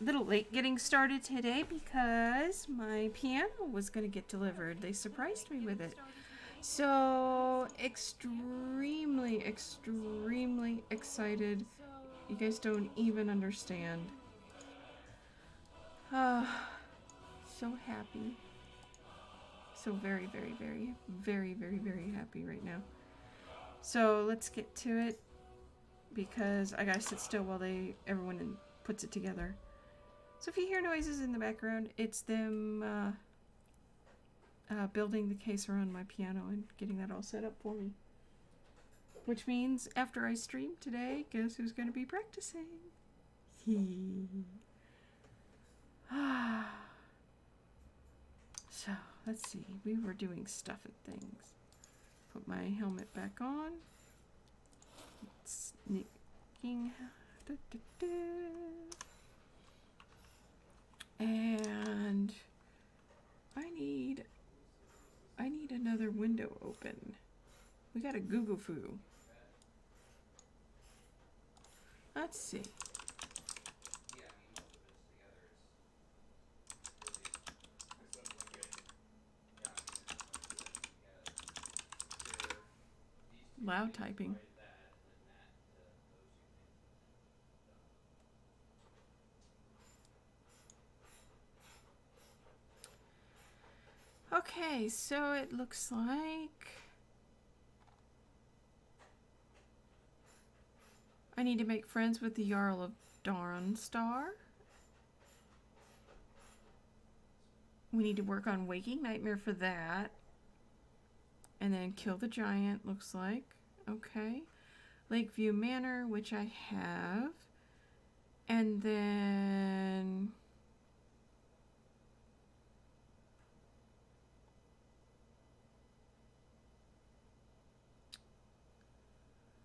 little late getting started today because my piano was going to get delivered. They surprised me with it. So, extremely excited. You guys don't even understand. So happy. So very happy right now. So, let's get to it because I gotta sit still while everyone puts it together. So if you hear noises in the background, it's them building the case around my piano and getting that all set up for me. Which means after I stream today, guess who's going to be practicing? So, let's see. We were doing stuff and things. Put my helmet back on. Sneaking. And I need another window open. We got a goo-goo-foo. Let's see. Loud typing. Okay, so it looks like I need to make friends with the Jarl of Dawnstar. We need to work on Waking Nightmare for that. And then kill the giant, looks like. Okay. Lakeview Manor, which I have. And then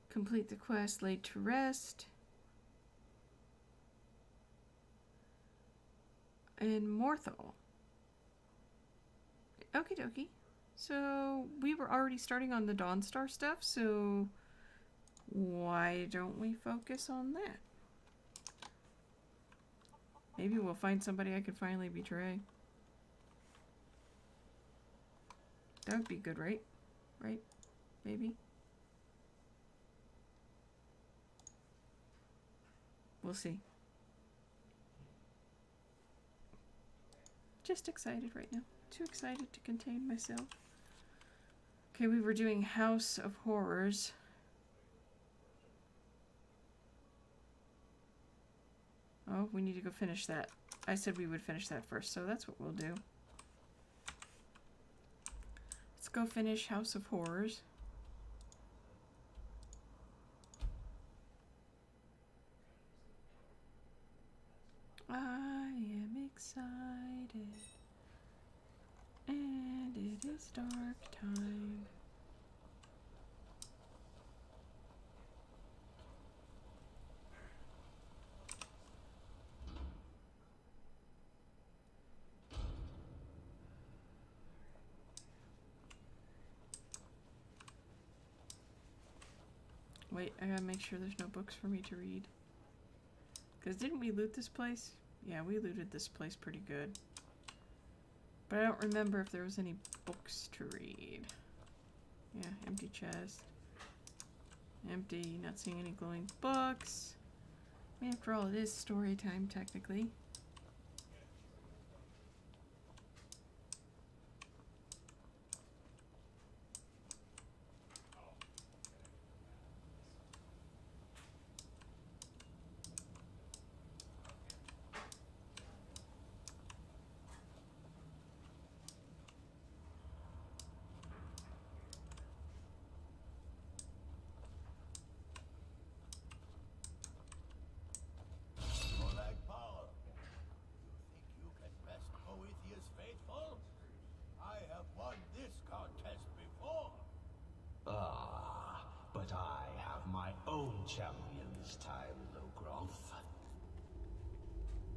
complete the quest, Laid to Rest. And Morthal. Okie dokie. So we were already starting on the Dawnstar stuff, so why don't we focus on that? Maybe we'll find somebody I could finally betray. That would be good, right? Right? Maybe? We'll see. Just excited right now. Too excited to contain myself. Okay, we were doing House of Horrors. Oh, we need to go finish that. I said we would finish that first, so that's what we'll do. Let's go finish House of Horrors. I am excited. And it is dark time. Wait, I gotta make sure there's no books for me to read. Because didn't we loot this place? Yeah, we looted this place pretty good. But I don't remember if there was any books to read. Yeah, empty chest. Empty, not seeing any glowing books. I mean, after all, it is story time, technically. Champions time, Logroth.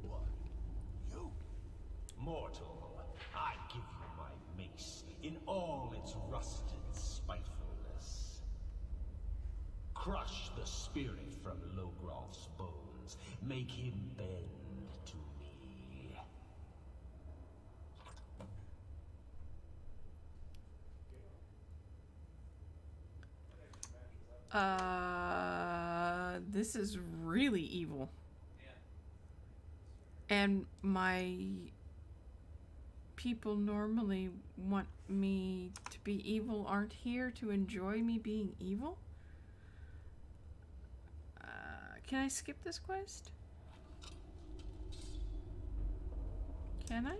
What? You? Mortal, I give you my mace in all its rusted spitefulness. Crush the spirit from Logroth's bones, make him bend This is really evil. And my people normally want me to be evil aren't here to enjoy me being evil? Can I skip this quest? Can I?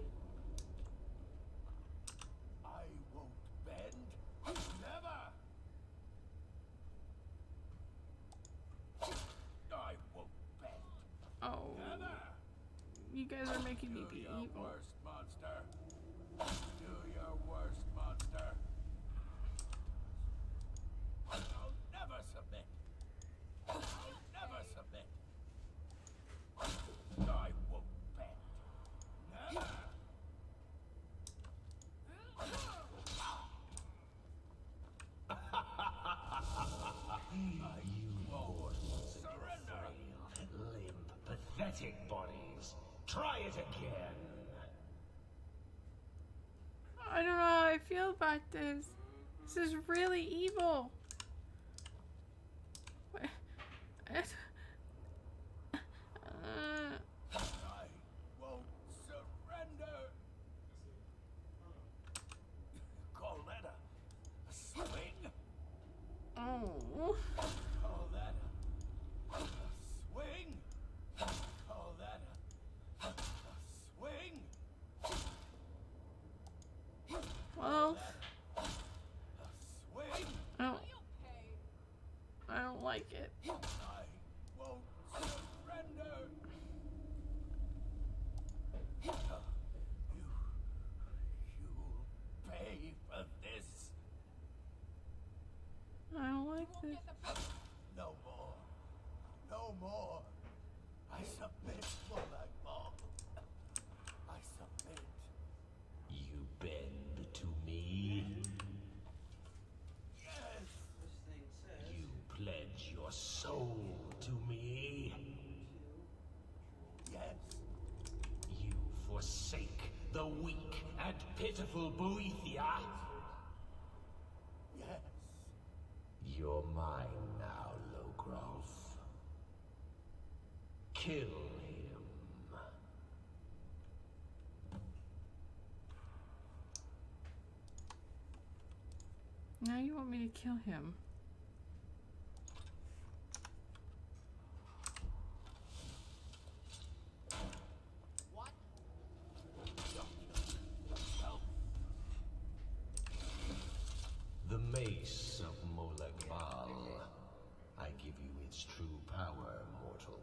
I won't bend. Never. I won't bend. Oh. Never. You guys are making me be Do your evil. worst, monster. Do your worst, monster. I'll never submit. I'll never submit. I won't bend. Never. You mortals and your frail, limp, pathetic bodies. Try it again. I don't know how I feel about this. This is really evil. I won't surrender. Call that a swing? Oh. Call that a swing? Call that a swing? Well, A swing? I don't like it. I won't surrender. You'll pay for this. I don't like this. No more. No more. I submit, Molag. I submit. You bend to me? Yes. You pledge your soul to me? Yes. You forsake the weak and pitiful Boethia? Yes. You're mine now, Logrolf. Kill him. Now you want me to kill him. What? The mace of Molag Bal. I give you its true power, mortal.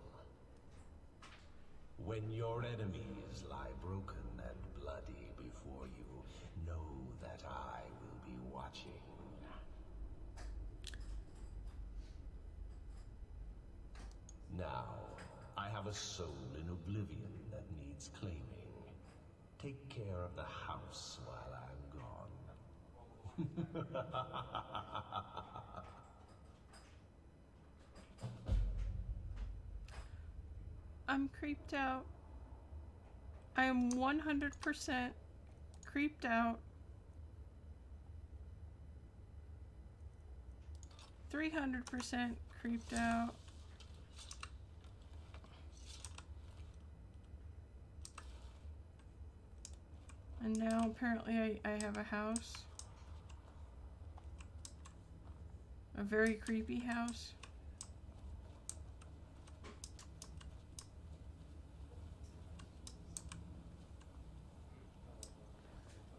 When your enemies lie broken and bloody before you, know that I will be watching. Now, I have a soul in oblivion that needs claiming. Take care of the house while I'm gone. I'm creeped out. I am 100% creeped out. 300% creeped out. And now apparently I have a house. A very creepy house.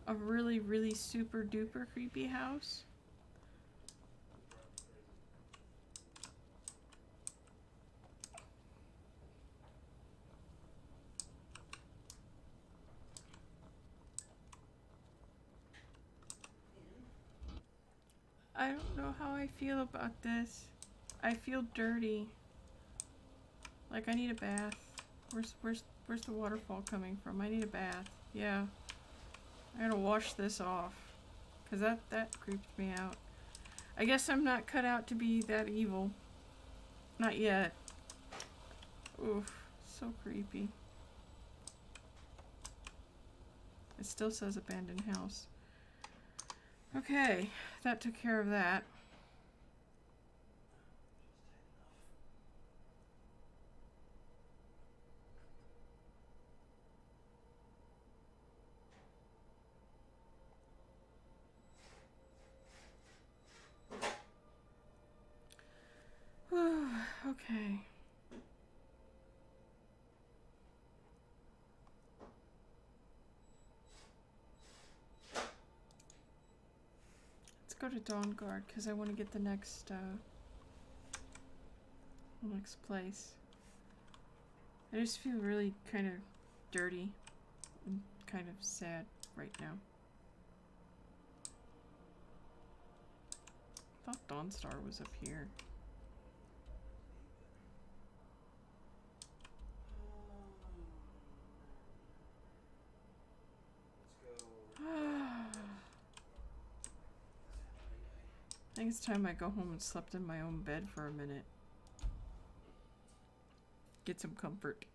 A really, really super duper creepy house. I don't know how I feel about this. I feel dirty. Like I need a bath. Where's the waterfall coming from? I need a bath. Yeah. I gotta wash this off. Cause that creeped me out. I guess I'm not cut out to be that evil. Not yet. Oof. So creepy. It still says abandoned house. Okay, that took care of that. go to Dawn Guard because I want to get the next place. I just feel really kind of dirty and kind of sad right now. I thought Dawnstar was up here. I think it's time I go home and slept in my own bed for a minute. Get some comfort.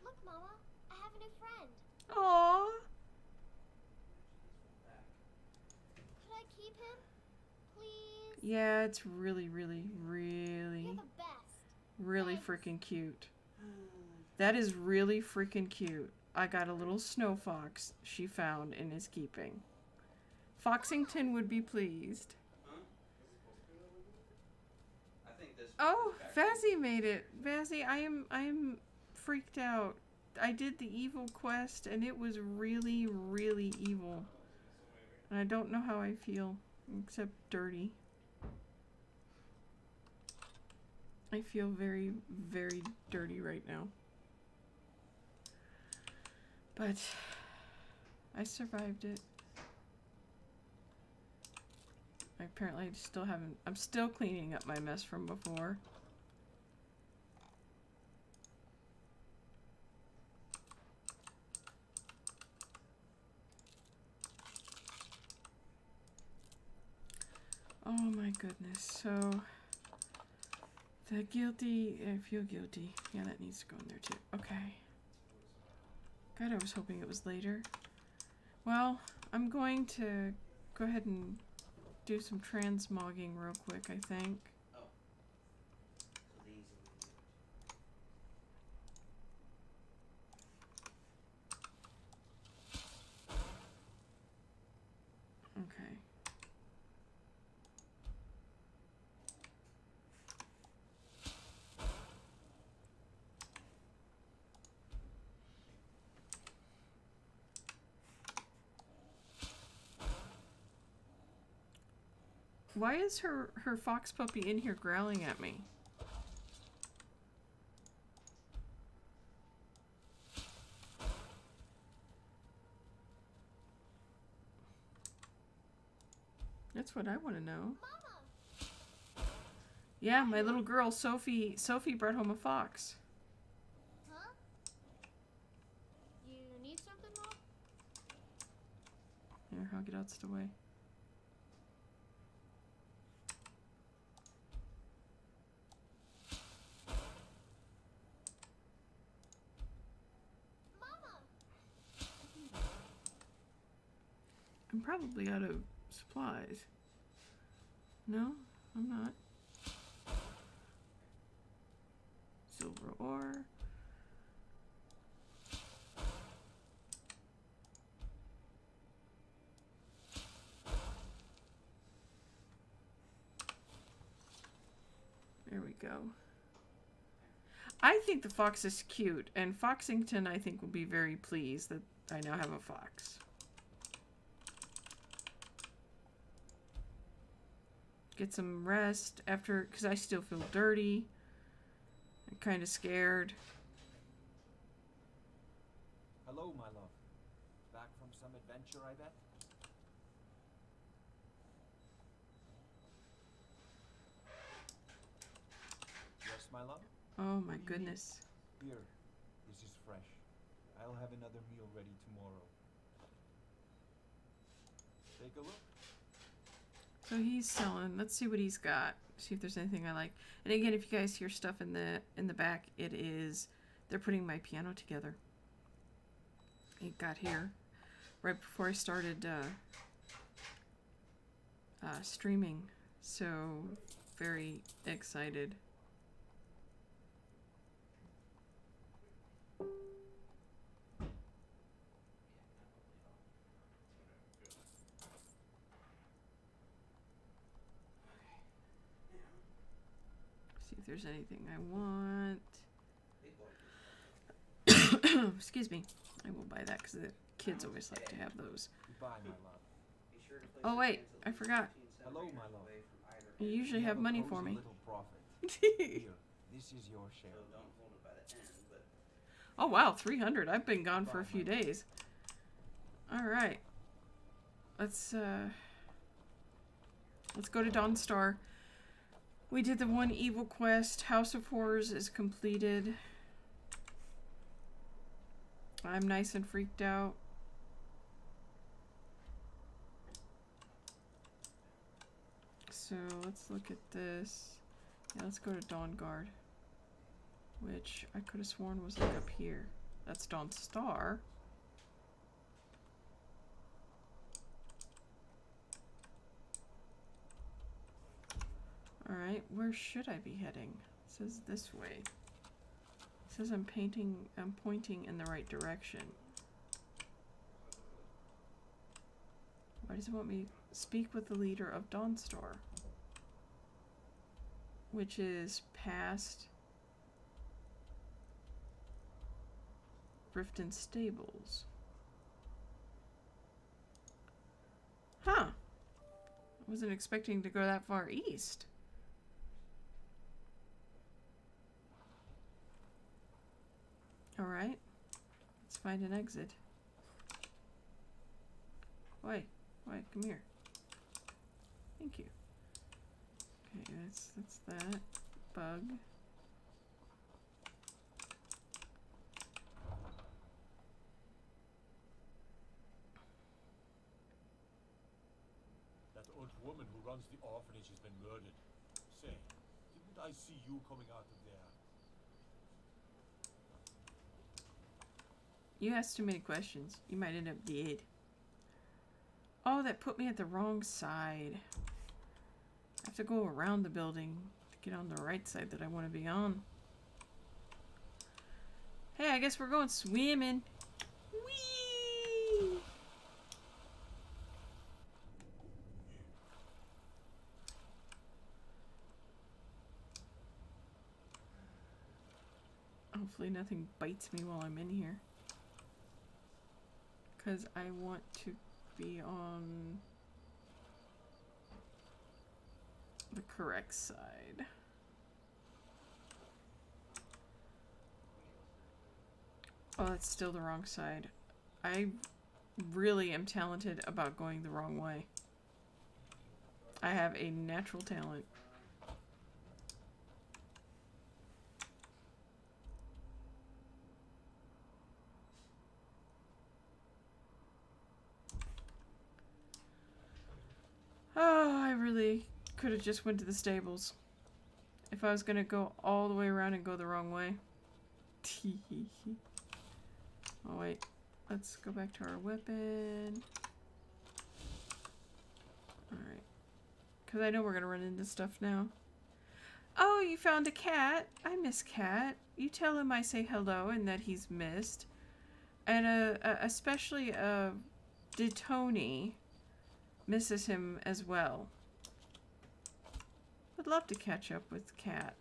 Look, Mama, I have a new friend. Aww. Could I keep him? Please? Yeah, it's really, You're the best. really freaking cute. That is really freaking cute. I got a little snow fox she found and is keeping. Foxington would be pleased. Oh, Vazzy made it. Vazzy, I am freaked out. I did the evil quest and it was really, really evil. And I don't know how I feel, except dirty. I feel very, very dirty right now. But I survived it. Apparently I still haven't... I'm still cleaning up my mess from before. Oh my goodness. So... the guilty... I feel guilty. Yeah, that needs to go in there too. Okay. God, I was hoping it was later. Well, I'm going to go ahead and do some transmogging real quick, I think. Okay. Why is her fox puppy in here growling at me? That's what I want to know. Mama! Yeah, my little girl Sophie brought home a fox. Huh? You need something, Mom? Here, I'll get out of the way. I'm probably out of supplies. No, I'm not. Silver ore. There we go. I think the fox is cute, and Foxington I think will be very pleased that I now have a fox. Get some rest after, because I still feel dirty. I'm kind of scared. Hello, my love. Back from some adventure, I bet? Yes, my love? Oh my goodness. Here, this is fresh. I'll have another meal ready tomorrow. Take a look. So he's selling. Let's see what he's got. See if there's anything I like. And again, if you guys hear stuff in the back, it is they're putting my piano together. It got here right before I started streaming. So, very excited. See if there's anything I want. Excuse me. I will buy that because the kids always like to have those. Goodbye, my love. Oh wait, I forgot. Hello, my love. You usually have money for me. Little prophet. Here, this is your share. Oh wow, 300. I've been gone for a few days. All right. Let's go to Dawnstar. We did the one evil quest. House of Horrors is completed. I'm nice and freaked out. So let's look at this. Yeah, let's go to Dawnguard, which I could have sworn was like up here. That's Dawnstar. Alright, where should I be heading? It says this way. It says I'm pointing in the right direction. Why does it want me to speak with the leader of Dawnstar? Which is past Riften Stables. Huh. I wasn't expecting to go that far east. Alright. Let's find an exit. Wait, come here. Thank you. Okay, that's that. Bug. That old woman who runs the orphanage has been murdered. Say, didn't I see you coming out of there? You asked too many questions. You might end up dead. Oh, that put me at the wrong side. I have to go around the building to get on the right side that I want to be on. Hey, I guess we're going swimming. Whee! Hopefully nothing bites me while I'm in here. Because I want to be on the correct side. Oh, that's still the wrong side. I really am talented about going the wrong way. I have a natural talent. Oh, I really could have just went to the stables. If I was gonna go all the way around and go the wrong way. Oh wait, let's go back to our weapon. Alright. Because I know we're gonna run into stuff now. Oh, you found a cat. I miss Cat. You tell him I say hello and that he's missed. And especially did Tony misses him as well. Would love to catch up with Cat.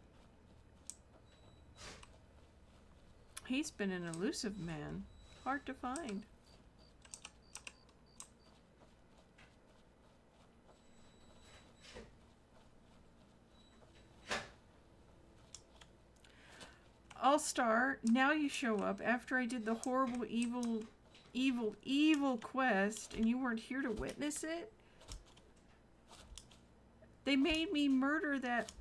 He's been an elusive man. Hard to find. All-Star, now you show up after I did the horrible, evil quest and you weren't here to witness it? They made me murder that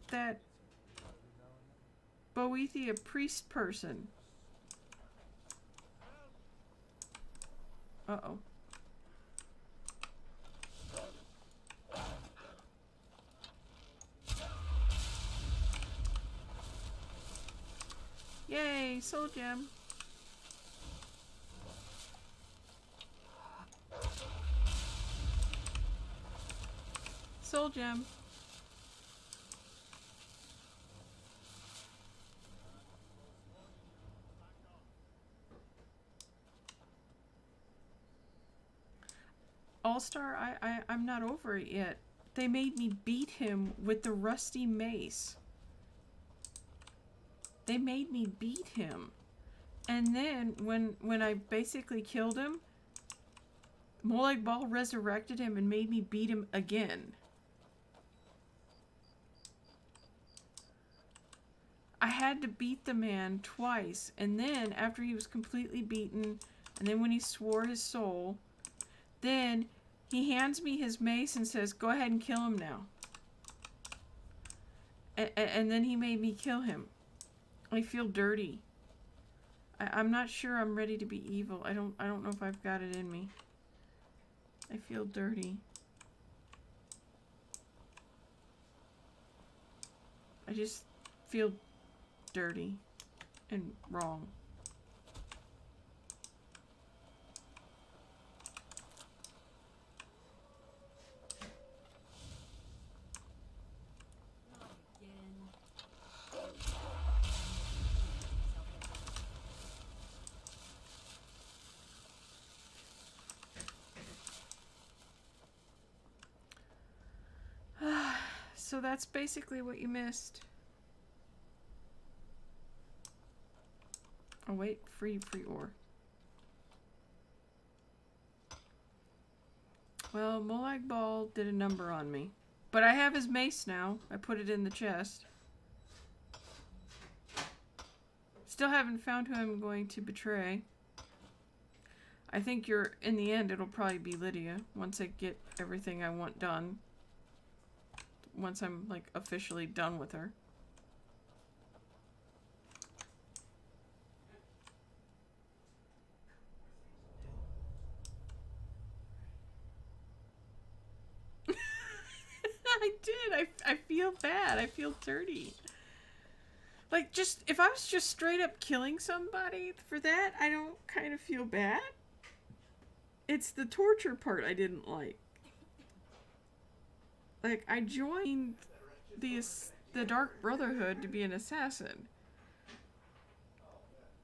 Boethia priest person. Uh-oh. Yay, soul gem. soul gem. All-Star, I'm not over it yet. They made me beat him with the rusty mace. They made me beat him. And then, when I basically killed him, Molag Bal resurrected him and made me beat him again. I had to beat the man twice, and then, after he was completely beaten, and then when he swore his soul, then he hands me his mace and says, go ahead and kill him now. And then he made me kill him. I feel dirty. I'm not sure I'm ready to be evil. I don't know if I've got it in me. I feel dirty. I just feel dirty and wrong. So that's basically what you missed. Oh wait, free ore. Well, Molag Bal did a number on me. But I have his mace now. I put it in the chest. Still haven't found who I'm going to betray. I think in the end, it'll probably be Lydia. Once I get everything I want done. Once I'm, like, officially done with her. I did. I feel bad. I feel dirty. Like, just, if I was just straight up killing somebody for that, I don't kind of feel bad. It's the torture part I didn't like. Like, I joined the Dark Brotherhood to be an assassin.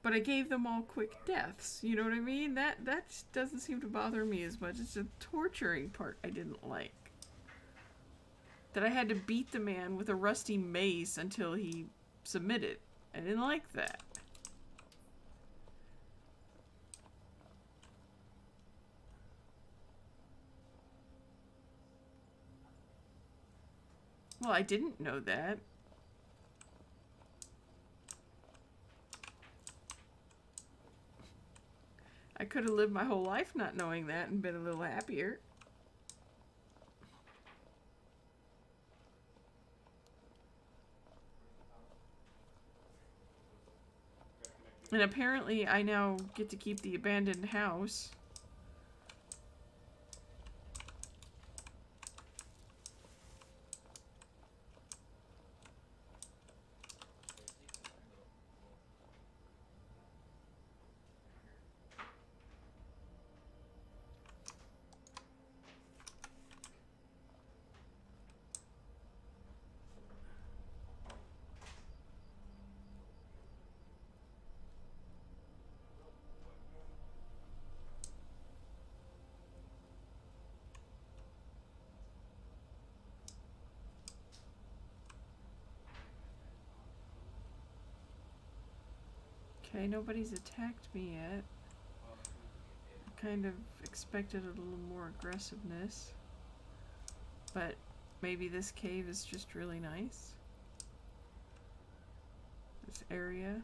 But I gave them all quick deaths. You know what I mean? That doesn't seem to bother me as much. It's the torturing part I didn't like. That I had to beat the man with a rusty mace until he submitted. I didn't like that. Well, I didn't know that. I could have lived my whole life not knowing that and been a little happier. And apparently I now get to keep the abandoned house. Okay, nobody's attacked me yet. I kind of expected a little more aggressiveness. But maybe this cave is just really nice. This area.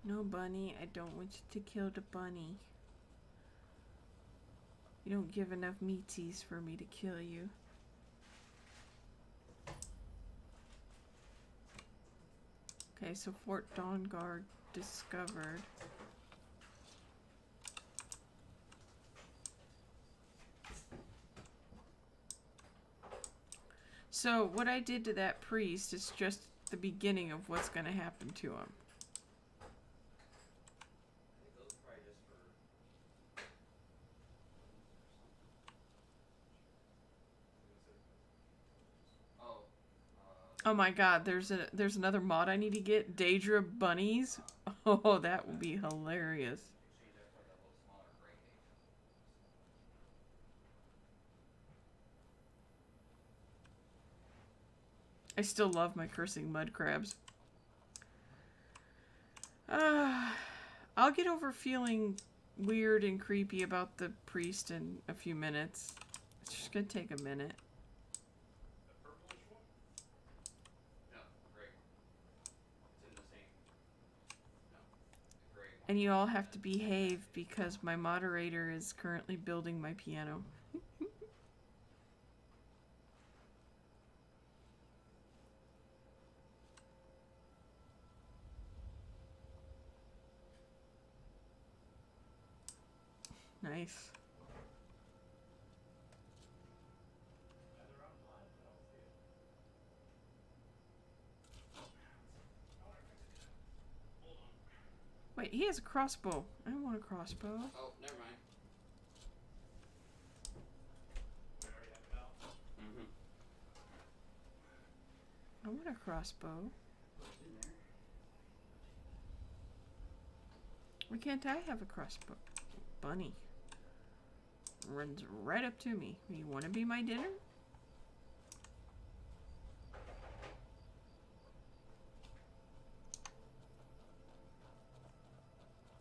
No, bunny, I don't want you to kill the bunny. You don't give enough meaties for me to kill you. Okay, so Fort Dawnguard discovered. So what I did to that priest is just the beginning of what's going to happen to him. Oh my god, there's another mod I need to get. Daedra bunnies. Oh, that would be hilarious. I still love my cursing mud crabs. I'll get over feeling weird and creepy about the priest in a few minutes. It's just gonna take a minute. And you all have to behave because my moderator is currently building my piano. Nice. Wait, he has a crossbow. I don't want a crossbow. Oh, never mind. I want a crossbow. Why can't I have a crossbow? Bunny. Runs right up to me. You want to be my dinner?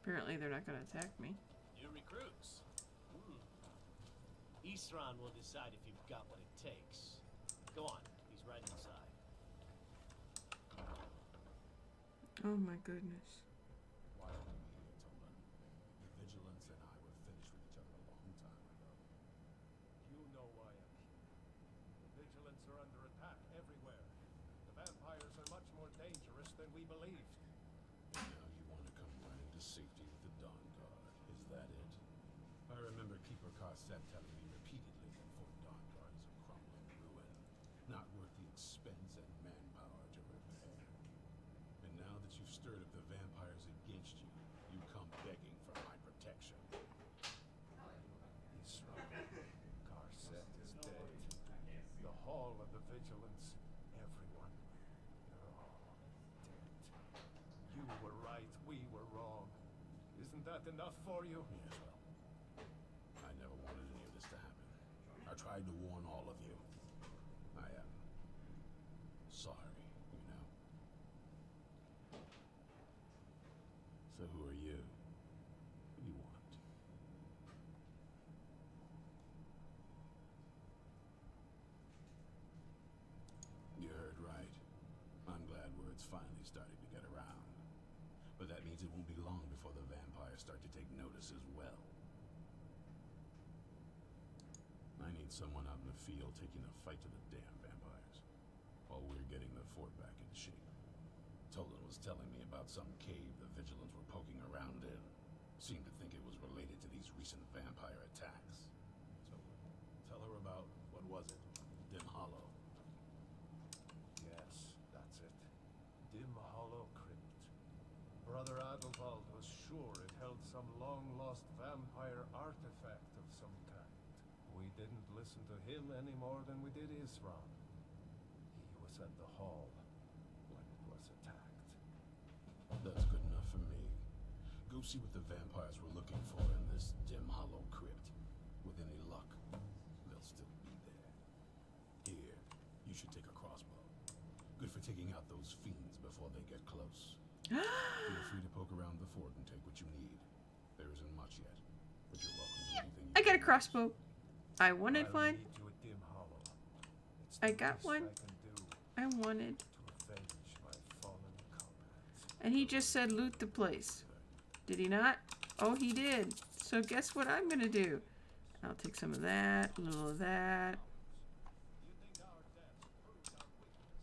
Apparently they're not going to attack me. New recruits. Isran will decide if you've got what it takes. Go on, he's right inside. Oh my goodness. Why are we here, Tolan? The Vigilance and I were finished with each other a long time ago. You know why I'm here. The Vigilants are under attack everywhere. The vampires are much more dangerous than we believed. And now you want to come running to safety with the Dawn Guard. Is that it? I remember Keeper Carset telling me repeatedly that Fort Dawn Guard is a crumbling ruin, not worth the expense and manpower to repair. And now that you've stirred up the vampires against you, you come begging for my protection. Isran, Carset is dead. The Hall of the Vigilance, everyone, they're all dead. You were right, we were wrong. Isn't that enough for you? Yes, well, I never wanted any of this to happen. I tried to warn all of you. I am sorry, you know. So who are you? What do you want? You heard right. I'm glad word's finally starting to get around. But that means it won't be long before the vampires start to take notice as well. I need someone out in the field taking a fight to the damn vampires, while we're getting the fort back in shape. Tolan was telling me about some cave the Vigilants were poking around in. Seemed to think it was related to these recent vampire attacks. So, tell her about, what was it? Dim Hollow. Yes, that's it. Dim Hollow Crypt. Brother Adelwald was sure it held some long-lost vampire artifact of some kind. We didn't listen to him any more than we did Isran. He was at the hall when it was attacked. That's good enough for me. Go see what the vampires were looking for in this Dim Hollow Crypt. With any luck, they'll still be there. Here, you should take a crossbow. Good for taking out those fiends before they get close. Feel free to poke around the fort and take what you need. There isn't much yet, but you're welcome to anything you I got a can crossbow. I wanted I'll one. lead you to Dim Hollow. It's I the got best one. I can do I wanted. to avenge my fallen comrades. And he just said loot the place. Did he not? Oh, he did. So guess what I'm gonna do? I'll take some of that, a little of that. You think our deaths proves our weakness?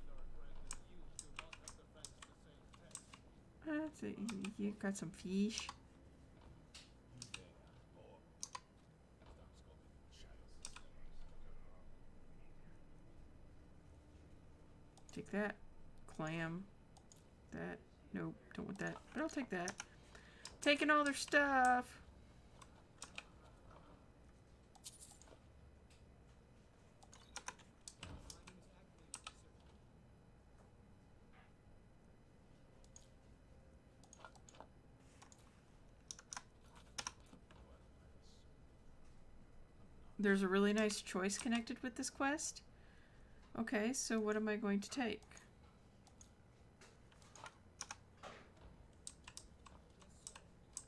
Lord Brandon, you do not have to face the same test. That's it. You got some fish. take that. Clam. That. Nope, don't want that. But I'll take that. Taking all their stuff. There's a really nice choice connected with this quest. Okay, so what am I going to take?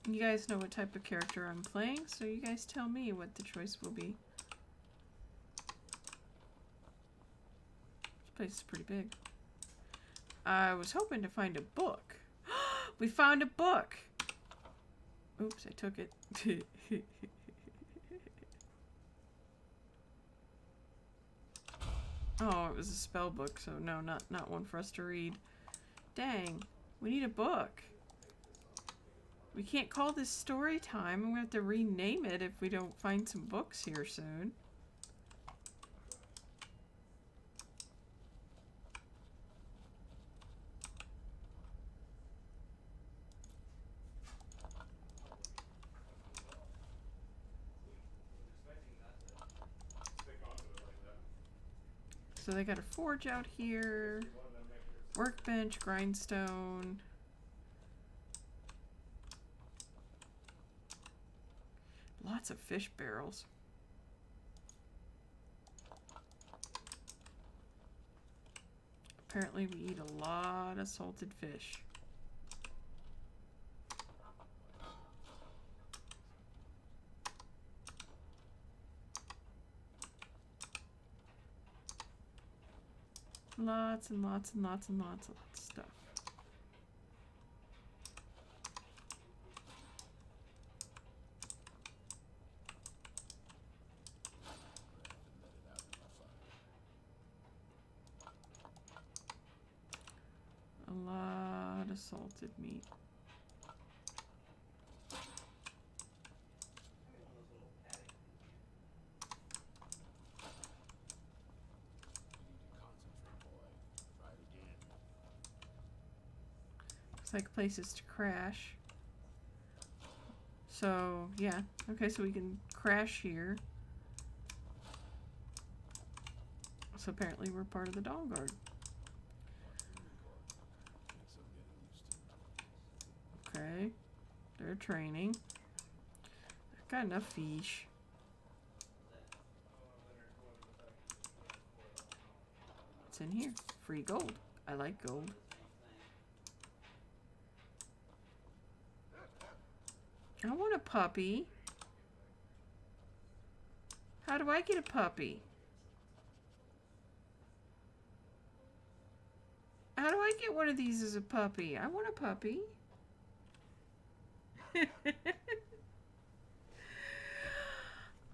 You guys know what type of character I'm playing, so you guys tell me what the choice will be. This place is pretty big. I was hoping to find a book. We found a book! Oops, I took it. Oh, it was a spell book, so no, not one for us to read. Dang, we need a book. We can't call this story time. I'm gonna have to rename it if we don't find some books here soon. So they got a forge out here, workbench, grindstone. Lots of fish barrels. Apparently we eat a lot of salted fish. Lots and lots and lots and lots of stuff. A lot of salted meat. Looks like places to crash. So, yeah. Okay, so we can crash here. So apparently we're part of the Dawn Guard. Okay. They're training. I've got enough fish. What's in here? Free gold. I like gold. I want a puppy. How do I get a puppy? How do I get one of these as a puppy? I want a puppy.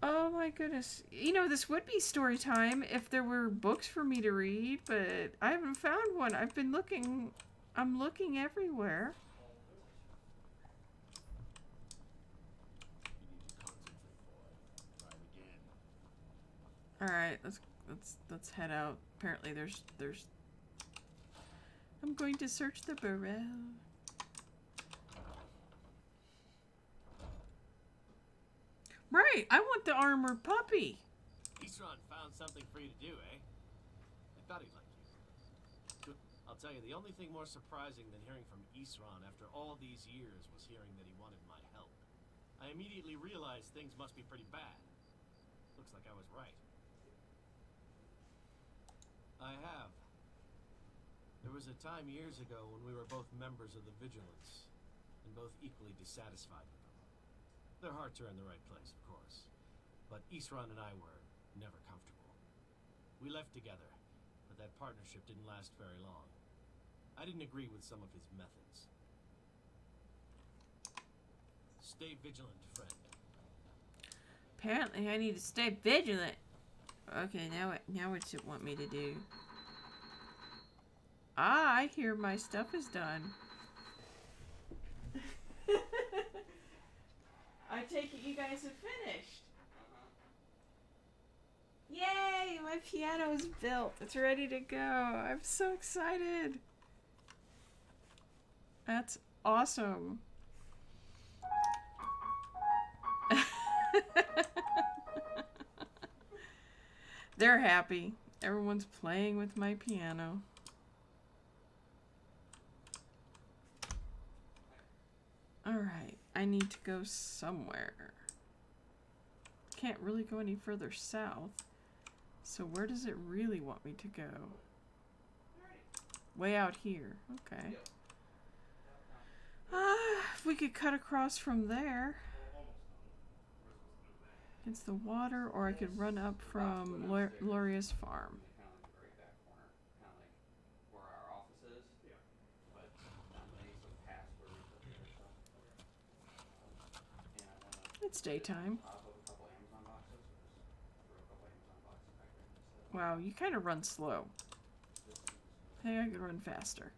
Oh my goodness. You know, this would be story time if there were books for me to read, but I haven't found one. I've been looking. I'm looking everywhere. All right, let's head out. Apparently there's I'm going to search the burrow. Right, I want the armored puppy. Isran found something for you to do, eh? I thought he'd like you. Good. I'll tell you, the only thing more surprising than hearing from Isran after all these years was hearing that he wanted my help. I immediately realized things must be pretty bad. Looks like I was right. I have. There was a time years ago when we were both members of the Vigilance, and both equally dissatisfied with them. Their hearts are in the right place, of course, but Isran and I were never comfortable. We left together, but that partnership didn't last very long. I didn't agree with some of his methods. Stay vigilant, friend. Apparently I need to stay vigilant. Okay, now what you want me to do? Ah, I hear my stuff is done. I take it you guys have finished. Yay! My piano is built. It's ready to go. I'm so excited. That's awesome. They're happy. Everyone's playing with my piano. Alright, I need to go somewhere. Can't really go any further south. So where does it really want me to go? Way out here. Okay. If we could cut across from there. Against the water, or I could run up from Loria's farm. It's daytime. Wow, you kind of run slow. I think I could run faster.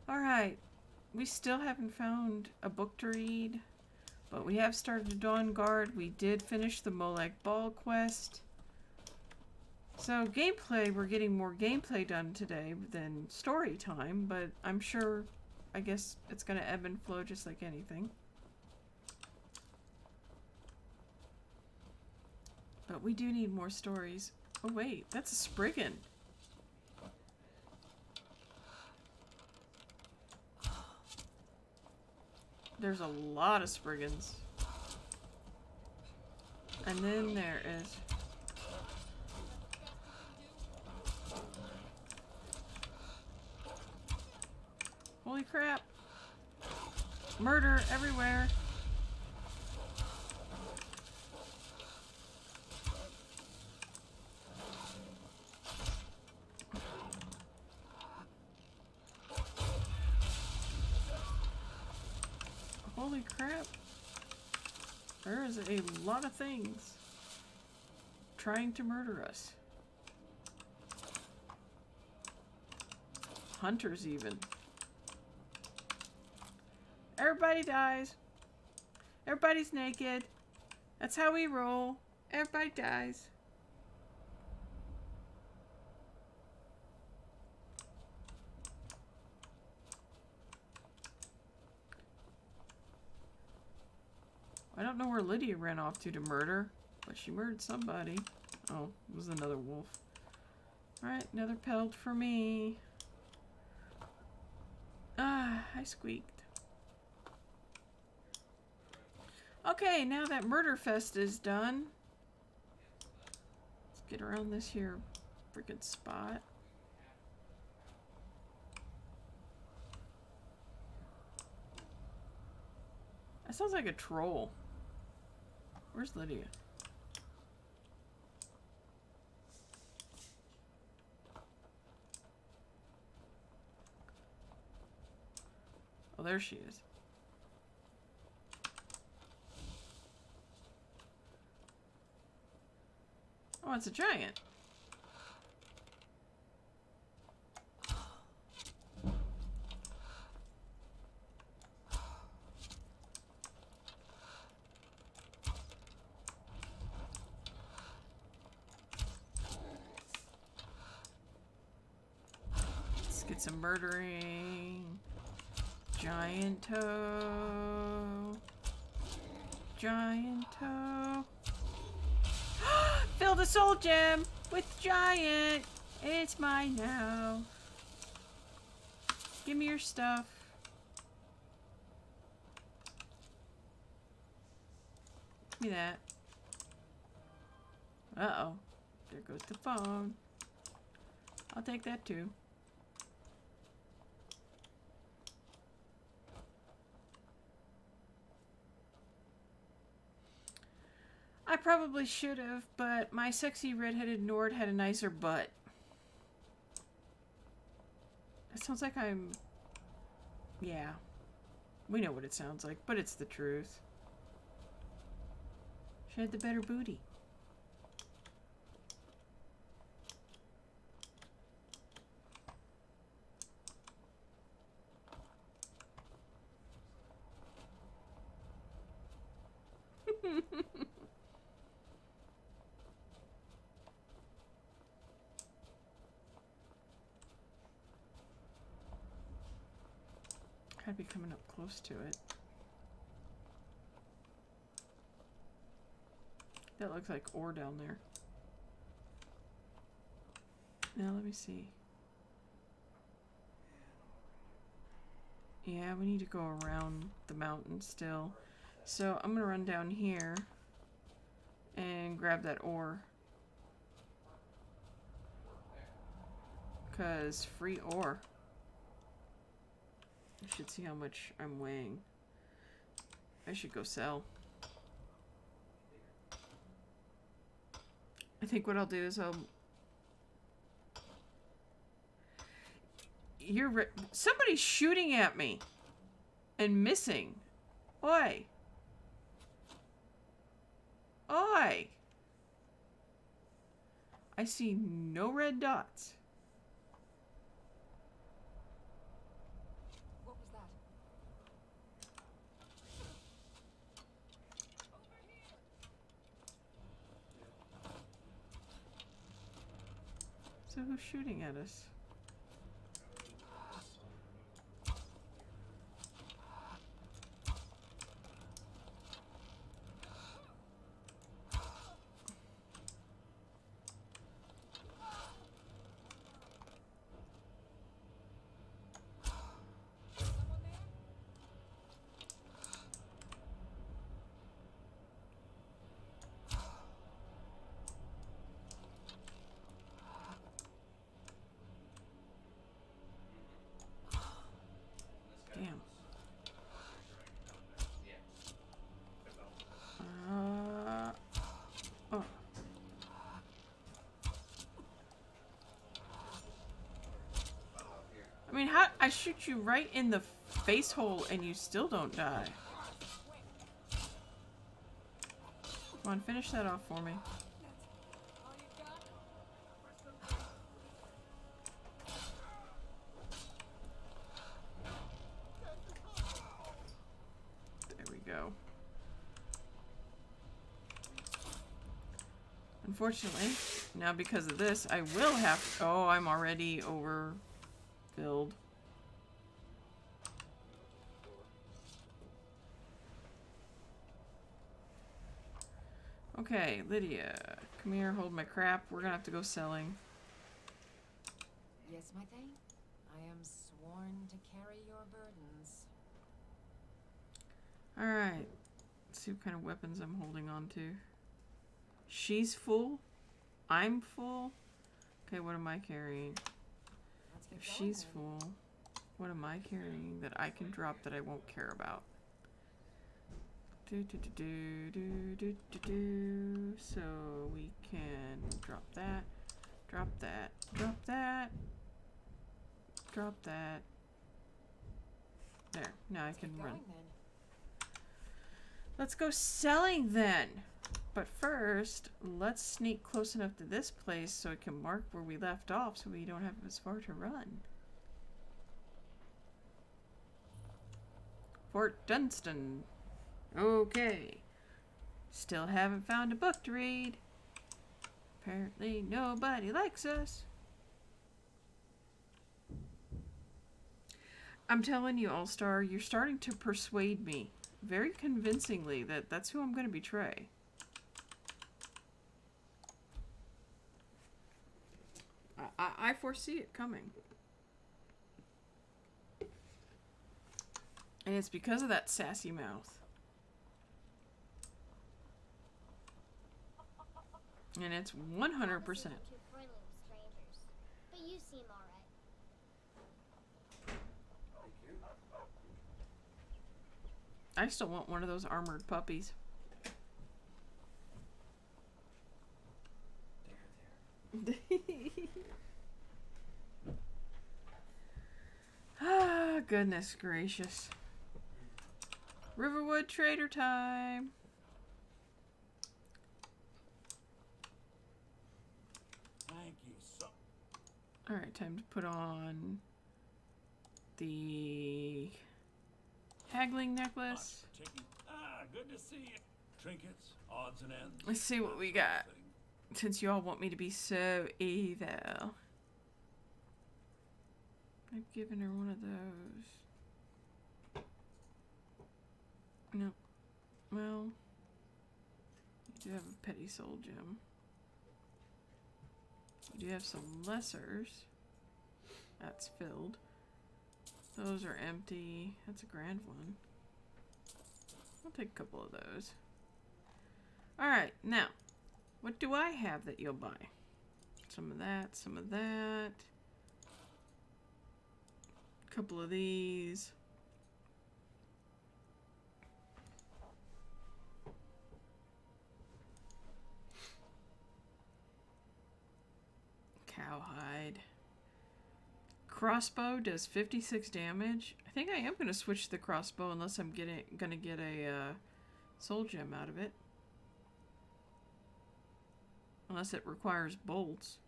Alright, we still haven't found a book to read, but we have started Dawn Guard. We did finish the Molech Ball quest. So gameplay, we're getting more gameplay done today than story time, but I'm sure, I guess it's going to ebb and flow just like anything. But we do need more stories. Oh wait, that's a Spriggan. There's a lot of Spriggans. And then there is... Holy crap! Murder everywhere! Holy crap. There is a lot of things trying to murder us. Hunters even. Everybody dies. Everybody's naked. That's how we roll. Everybody dies. I don't know where Lydia ran off to murder, but she murdered somebody. Oh, it was another wolf. Alright, another pelt for me. Ah, I squeaked. Okay, now that Murder Fest is done, let's get around this here freaking spot. That sounds like a troll. Where's Lydia? Oh, there she is. Oh, it's a giant. Let's get some murdering. Giant toe. Giant toe. Fill the soul gem with giant. It's mine now. Give me your stuff. Give me that. Uh-oh. There goes the phone. I'll take that too. I probably should have, but my sexy redheaded Nord had a nicer butt. That sounds like I'm... Yeah. We know what it sounds like, but it's the truth. She had the better booty. I'd be coming up close to it. That looks like ore down there. Now let me see. Yeah, we need to go around the mountain still. So I'm gonna run down here and grab that ore. 'Cause free ore. I should see how much I'm weighing. I should go sell. I think what I'll do is somebody's shooting at me and missing. Oi. Oi. I see no red dots. What was that? So who's shooting at us? Damn. Oh. I mean, how I shoot you right in the face hole and you still don't die. Come on, finish that off for me. There we go. Unfortunately, now because of this, I will have to... Oh, I'm already overfilled. Okay, Lydia, come here, hold my crap. We're gonna have to go selling. Yes, my thing. I am sworn to carry your burdens. Alright. Let's see what kind of weapons I'm holding on to. She's full. I'm full. Okay, what am I carrying? Let's get If going, she's then. full, what am I carrying that I can drop that I won't care about? So we can drop that, drop that, drop that, drop that. There, now I can Get run. going, then. Let's go selling then. But first, let's sneak close enough to this place so it can mark where we left off so we don't have as far to run. Fort Dunstan. Okay. Still haven't found a book to read. Apparently nobody likes us. I'm telling you, All-Star, you're starting to persuade me very convincingly that that's who I'm going to betray. I foresee it coming. And it's because of that sassy mouth. And it's 100%. Too friendly with strangers, but you seem alright. I still want one of those armored puppies. Ah, goodness gracious. Riverwood Trader time. Thank you so. Alright, time to put on the haggling necklace. Good to see you. Trinkets, odds and ends. Let's see what we got. Since you all want me to be so evil. I've given her one of those. No. Well, you do have a petty soul gem. You do have some lessers. That's filled. Those are empty. That's a grand one. I'll take a couple of those. Alright, now, what do I have that you'll buy? Some of that, some of that. A couple of these. Cowhide. Crossbow does 56 damage. I think I am going to switch to the crossbow unless I'm going to get a soul gem out of it. Unless it requires bolts.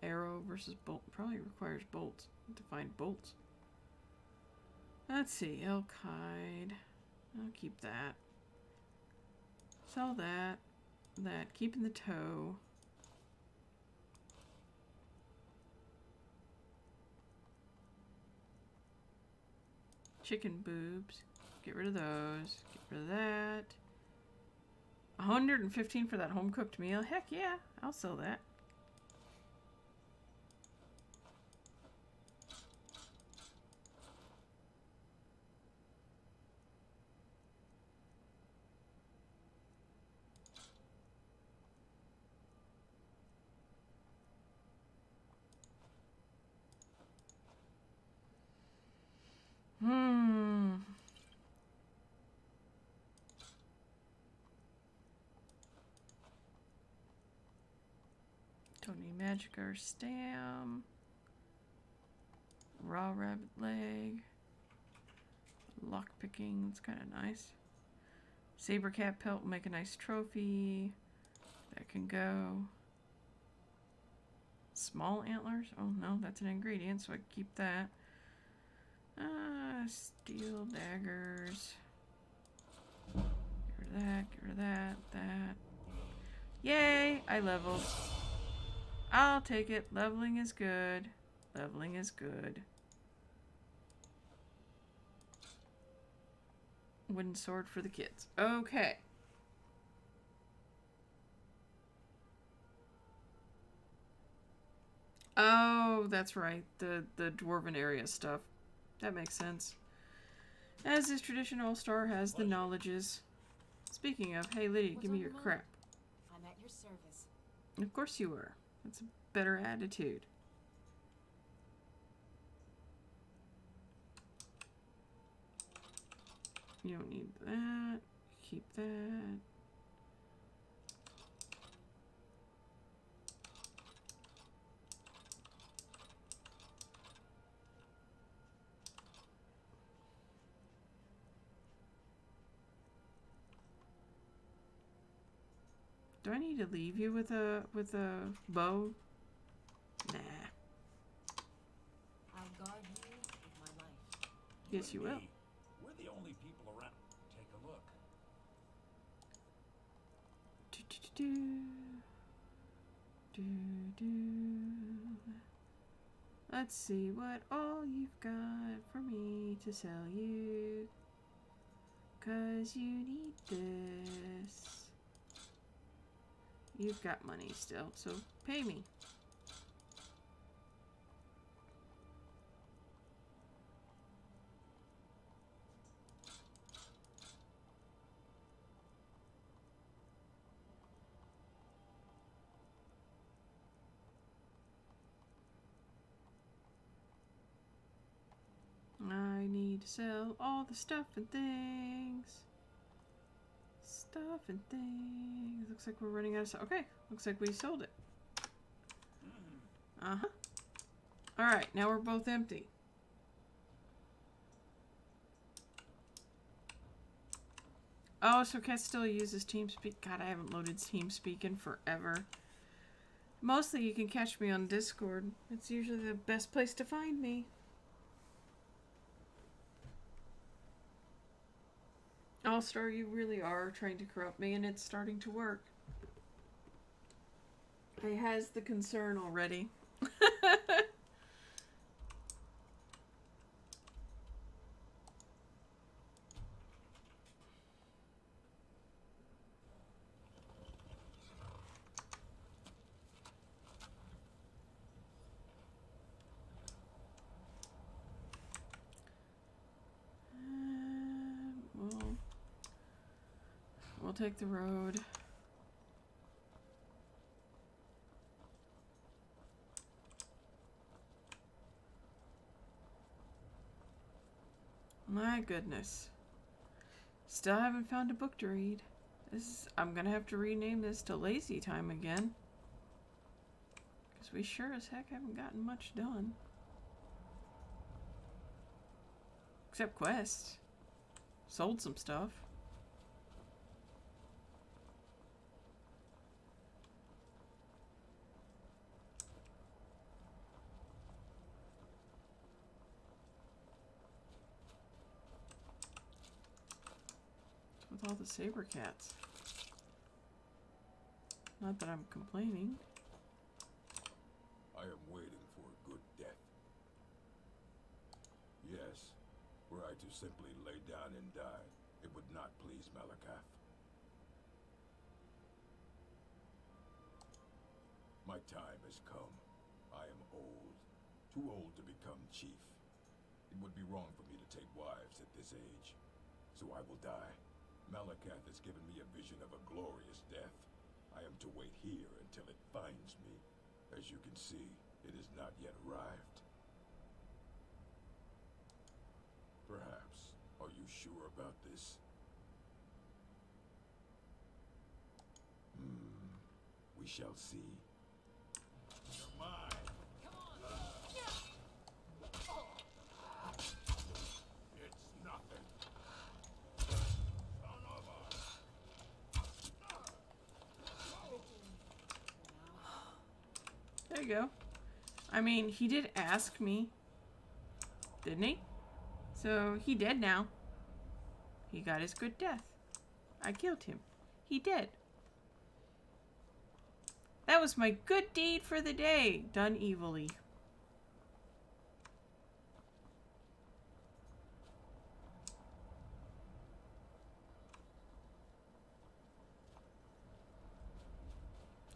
Arrow versus bolt. Probably requires bolts. To find bolts. Let's see. Elk hide. I'll keep that. Sell that. That. Keeping the toe. Chicken boobs. Get rid of those. Get rid of that. 115 for that home cooked meal. Heck yeah, I'll sell that. Don't need magic or stam. Raw rabbit leg. Lock picking, that's kind of nice. Saber cat pelt will make a nice trophy. That can go. Small antlers? Oh no, that's an ingredient, so I can keep that. Steel daggers. Get rid of that, get rid of that, that. Yay! I leveled. I'll take it. Leveling is good. Leveling is good. Wooden sword for the kids. Okay. Oh, that's right. The dwarven area stuff. That makes sense. As is tradition, All-Star has the knowledges. Speaking of, hey Liddy, give me your crap. I'm at your service. Of course you were. That's a better attitude. You don't need that. Keep that. Do I need to leave you with a bow? Nah. I'll guard you with my life. Yes, you will. We're the only people around. Take a look. Let's see what all you've got for me to sell you. 'Cause you need this. You've got money still, so pay me. I need to sell all the stuff and things. Stuff and things. Looks like we're running out of stuff. Okay, looks like we sold it. Alright, now we're both empty. Oh, so Cat still uses TeamSpeak. God, I haven't loaded TeamSpeak in forever. Mostly you can catch me on Discord. It's usually the best place to find me. All-Star, you really are trying to corrupt me, and it's starting to work. I has the concern already. We'll take the road. My goodness. Still haven't found a book to read. I'm gonna have to rename this to Lazy Time again. Because we sure as heck haven't gotten much done. Except quests. Sold some stuff. What's with all the saber cats? Not that I'm complaining. I am waiting for a good death. Yes, were I to simply lay down and die, it would not please Malakath. My time has come. I am old. Too old to become chief. It would be wrong for me to take wives at this age. So I will die. Malakath has given me a vision of a glorious death. I am to wait here until it finds me. As you can see, it has not yet arrived. Perhaps. Are you sure about this? We shall see. You're mine. It's nothing. Son of There you go. I mean, he did ask me. Didn't he? So, he dead now. He got his good death. I killed him. He dead. That was my good deed for the day, done evilly.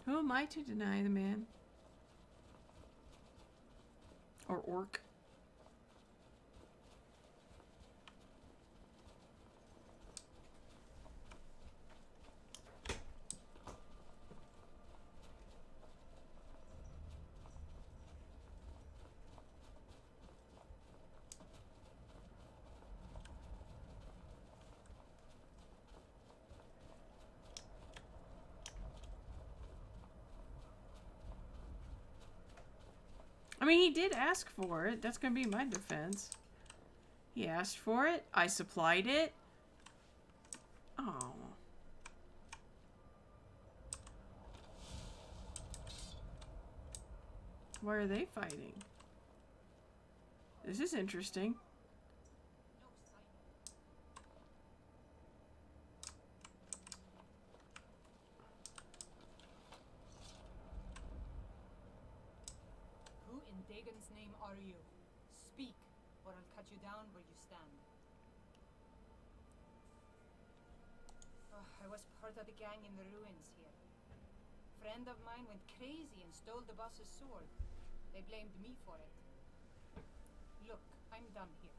Who am I to deny the man? Or orc? I mean, he did ask for it. That's gonna be my defense. He asked for it. I supplied it. Oh. Why are they fighting? This is interesting. Who in Dagon's name are you? Speak, or I'll cut you down where you stand. I was part of the gang in the ruins here. Friend of mine went crazy and stole the boss's sword. They blamed me for it. Look, I'm done here.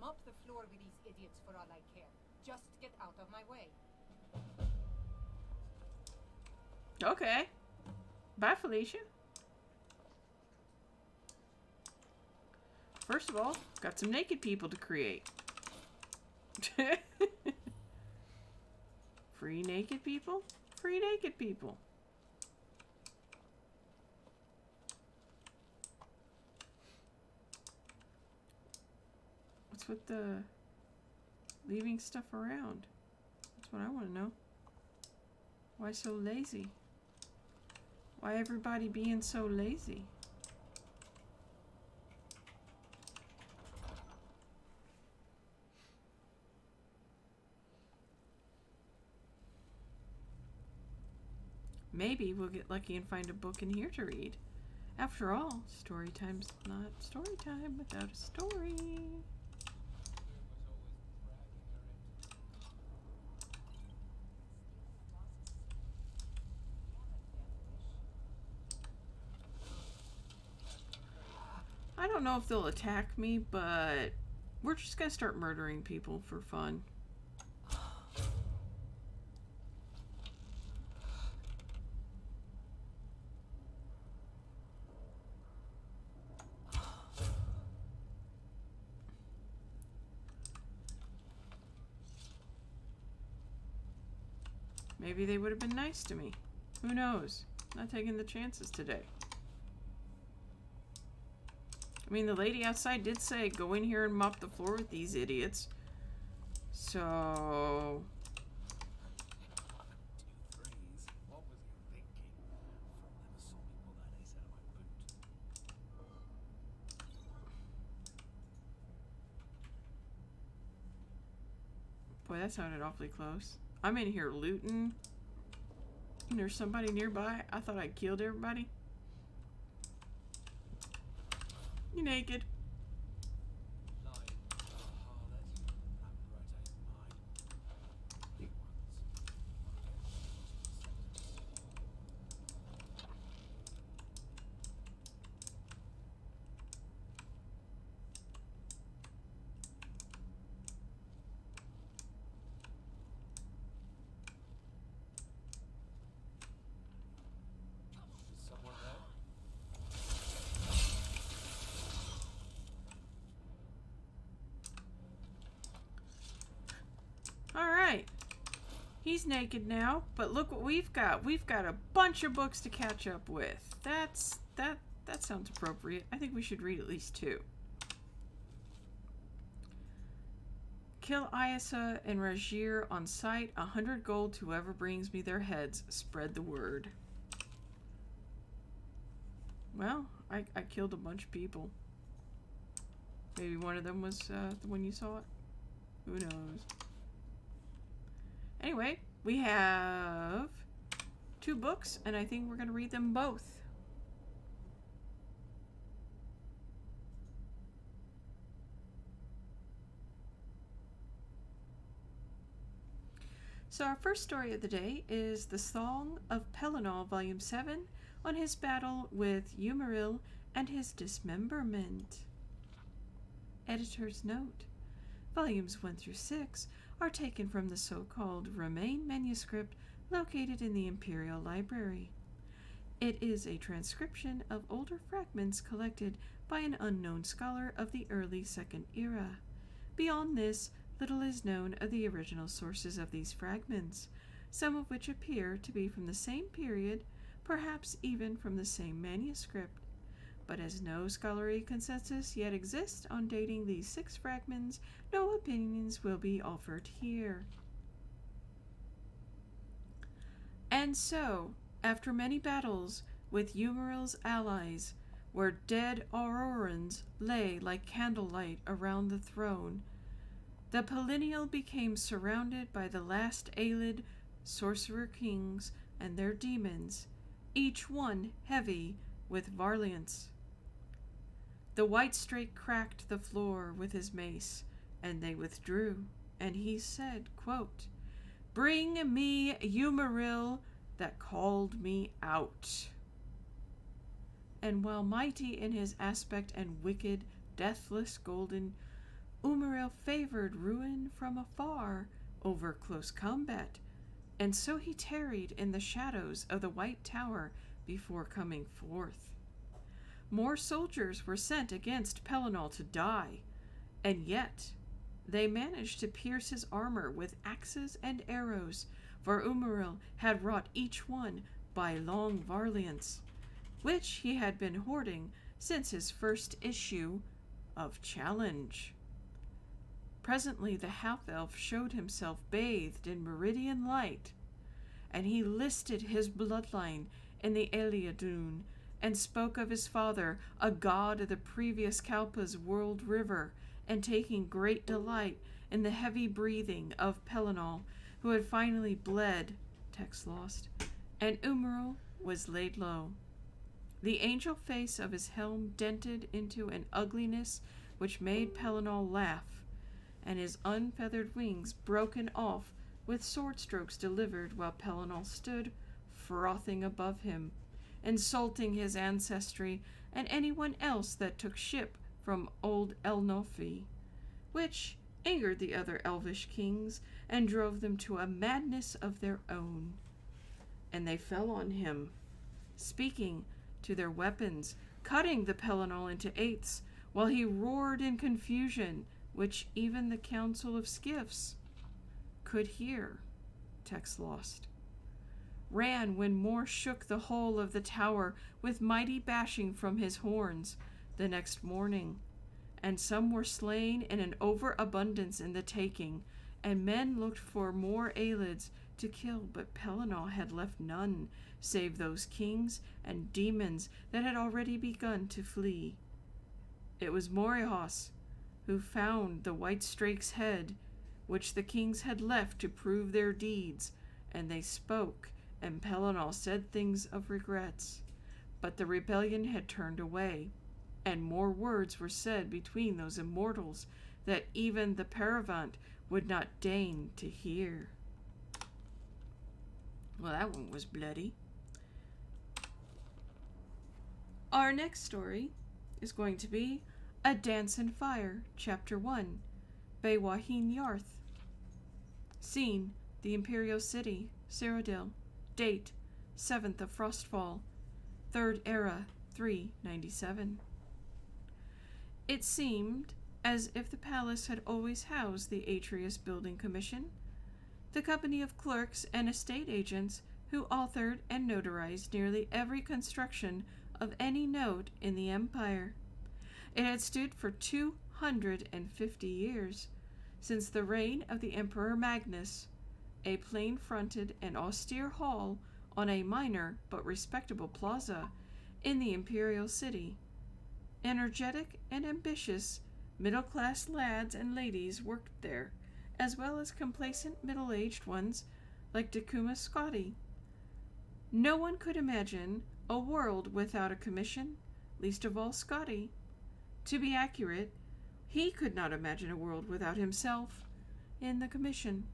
Mop the floor with these idiots for all I care. Just get out of my way. Okay. Bye, Felicia. First of all, got some naked people to create. Free naked people? Free naked people. What's with the leaving stuff around? That's what I want to know. Why so lazy? Why everybody being so lazy? Maybe we'll get lucky and find a book in here to read. After all, story time's not story time without a story. I don't know if they'll attack me, but we're just gonna start murdering people for fun. Maybe they would have been nice to me. Who knows? Not taking the chances today. I mean, the lady outside did say, go in here and mop the floor with these idiots. So... What was you thinking? Never saw me pull that ace out of my boot. Boy, that sounded awfully close. I'm in here looting. And there's somebody nearby. I thought I killed everybody. You naked. Alright. He's naked now, but look what we've got. We've got a bunch of books to catch up with. That sounds appropriate. I think we should read at least 2. Kill Ayasa and Rajir on sight. 100 gold to whoever brings me their heads. Spread the word. Well, I killed a bunch of people. Maybe one of them was the one you saw. Who knows? Anyway, we have 2 books, and I think we're going to read them both. So our first story of the day is The Song of Pelennor, Volume 7, on his battle with Umaril and his dismemberment. Editor's note: Volumes 1 through 6 are taken from the so-called Remain manuscript located in the Imperial Library. It is a transcription of older fragments collected by an unknown scholar of the early Second Era. Beyond this, little is known of the original sources of these fragments, some of which appear to be from the same period, perhaps even from the same manuscript. But as no scholarly consensus yet exists on dating these 6 fragments, no opinions will be offered here. And so, after many battles with Umaril's allies, where dead Aurorans lay like candlelight around the throne, the Pelennor became surrounded by the last Aelid sorcerer kings and their demons, each one heavy with Varliance. The White Strake cracked the floor with his mace, and they withdrew, and he said, quote, "Bring me Umaril that called me out." And while mighty in his aspect and wicked, deathless golden, Umaril favored ruin from afar over close combat, and so he tarried in the shadows of the White Tower before coming forth. More soldiers were sent against Pelennor to die, and yet they managed to pierce his armor with axes and arrows, for Umaril had wrought each one by long Varliance, which he had been hoarding since his first issue of Challenge. Presently the half-elf showed himself bathed in meridian light, and he listed his bloodline in the Eliadun, and spoke of his father, a god of the previous Kalpa's world river, and taking great delight in the heavy breathing of Pelinal, who had finally bled, text lost, and Umaril was laid low. The angel face of his helm dented into an ugliness which made Pelinal laugh, and his unfeathered wings broken off with sword strokes delivered while Pelinal stood frothing above him, insulting his ancestry and anyone else that took ship from old Elnofi, which angered the other elvish kings and drove them to a madness of their own. And they fell on him, speaking to their weapons, cutting the Pelinal into eighths, while he roared in confusion, which even the Council of Skiffs could hear, text lost. Ran when Mor shook the whole of the tower with mighty bashing from his horns the next morning, and some were slain in an overabundance in the taking, and men looked for more Aelids to kill, but Pelinal had left none, save those kings and demons that had already begun to flee. It was Morihos who found the white strake's head, which the kings had left to prove their deeds, and they spoke, and Pelinal said things of regrets. But the rebellion had turned away, and more words were said between those immortals that even the Paravant would not deign to hear. Well, that one was bloody. Our next story is going to be A Dance in Fire, Chapter 1, Bewahin Yarth. Scene, the Imperial City, Cyrodiil. Date, 7th of Frostfall, 3rd Era, 397. It seemed as if the palace had always housed the Atreus Building Commission, the company of clerks and estate agents who authored and notarized nearly every construction of any note in the empire. It had stood for 250 years, since the reign of the Emperor Magnus, a plain-fronted and austere hall on a minor but respectable plaza in the imperial city. Energetic and ambitious middle-class lads and ladies worked there, as well as complacent middle-aged ones like Decuma Scotti. No one could imagine a world without a commission, least of all Scotti. To be accurate, he could not imagine a world without himself in the commission.